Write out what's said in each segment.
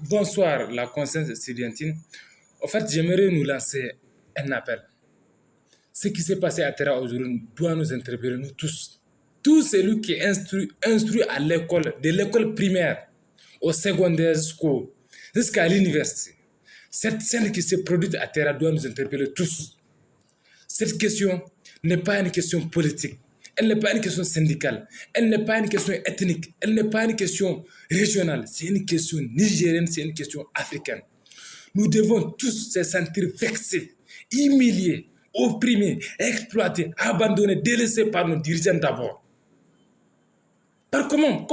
Bonsoir, la conscience estudiantine. En fait, j'aimerais nous lancer un appel. Ce qui s'est passé à Terra aujourd'hui doit nous interpeller, nous tous. Tout celui qui est instruit à l'école, de l'école primaire, au secondaire jusqu'à l'université. Cette scène qui s'est produite à Terra doit nous interpeller tous. Cette question n'est pas une question politique. Elle n'est pas une question syndicale. Elle n'est pas une question ethnique. Elle n'est pas une question régionale. C'est une question nigérienne, c'est une question africaine. Nous devons tous se sentir vexés, humiliés, opprimés, exploités, abandonnés, délaissés par nos dirigeants d'abord. Comment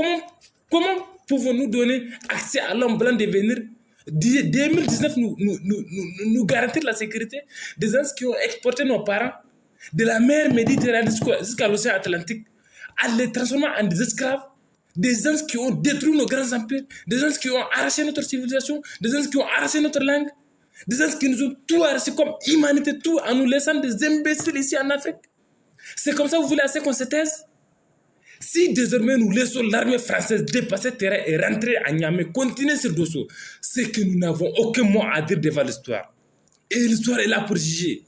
pouvons-nous donner accès à l'homme blanc de venir 2019 nous garantir la sécurité des gens qui ont exporté nos parents de la mer Méditerranée jusqu'à l'océan Atlantique, à les transformer en des esclaves, des gens qui ont détruit nos grands empires, des gens qui ont arraché notre civilisation, des gens qui ont arraché notre langue, des gens qui nous ont tout arraché comme humanité, tout en nous laissant des imbéciles ici en Afrique. C'est comme ça que vous voulez assez qu'on se taise? Si désormais nous laissons l'armée française dépasser le terrain et rentrer à Niamey, continuer sur Dosso, c'est que nous n'avons aucun mot à dire devant l'histoire. Et l'histoire est là pour juger.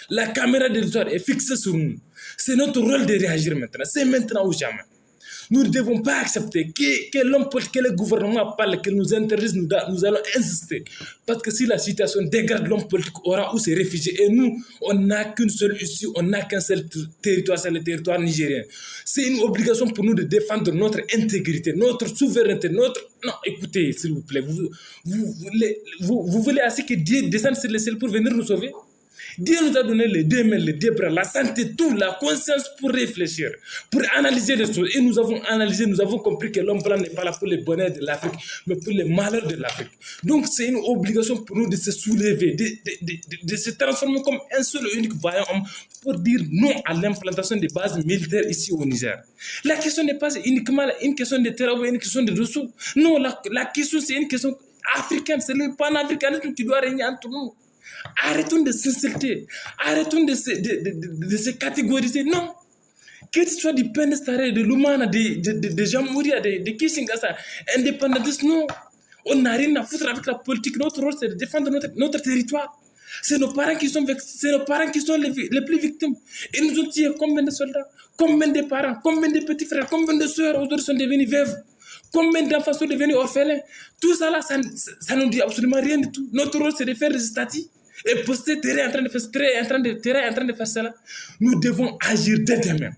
La caméra de l'histoire est fixée sur nous. C'est notre rôle de réagir maintenant. C'est maintenant ou jamais. Nous ne devons pas accepter que l'homme politique, que le gouvernement parle, que nous interdise, nous allons insister. Parce que si la situation dégrade, l'homme politique aura où se réfugier. Et nous, on n'a qu'une seule issue, on n'a qu'un seul territoire, c'est le territoire nigérien. C'est une obligation pour nous de défendre notre intégrité, notre souveraineté, notre... Non, écoutez, s'il vous plaît, vous voulez assez que Dieu descende sur les cieux pour venir nous sauver? Dieu nous a donné les deux mains, les deux bras, la santé, tout, la conscience pour réfléchir, pour analyser les choses. Et nous avons analysé, nous avons compris que l'homme blanc n'est pas là pour le bonheur de l'Afrique, mais pour le malheur de l'Afrique. Donc c'est une obligation pour nous de se soulever, de se transformer comme un seul et unique vaillant homme pour dire non à l'implantation des bases militaires ici au Niger. La question n'est pas uniquement une question de terrain ou une question de ressources. Non, la question c'est une question africaine, c'est le panafricanisme qui doit régner entre nous. Arrêtons de s'insulter, arrêtons de se catégoriser. Non, que ce soit du Pendestare, de Lumana, de Jamouria, de Kishingasa, indépendantistes, non. On n'a rien à foutre avec la politique. Notre rôle, c'est de défendre notre territoire. C'est nos parents qui sont vexés, c'est nos parents qui sont les plus victimes. Ils nous ont tué combien de soldats, combien de parents, combien de petits frères, combien de soeurs aujourd'hui sont devenus veuves. Combien d'enfants sont devenus orphelins? Tout ça là, ça ne nous dit absolument rien du tout. Notre rôle, c'est de faire des statuts. Et poster terrain en train de faire cela. Nous devons agir dès demain.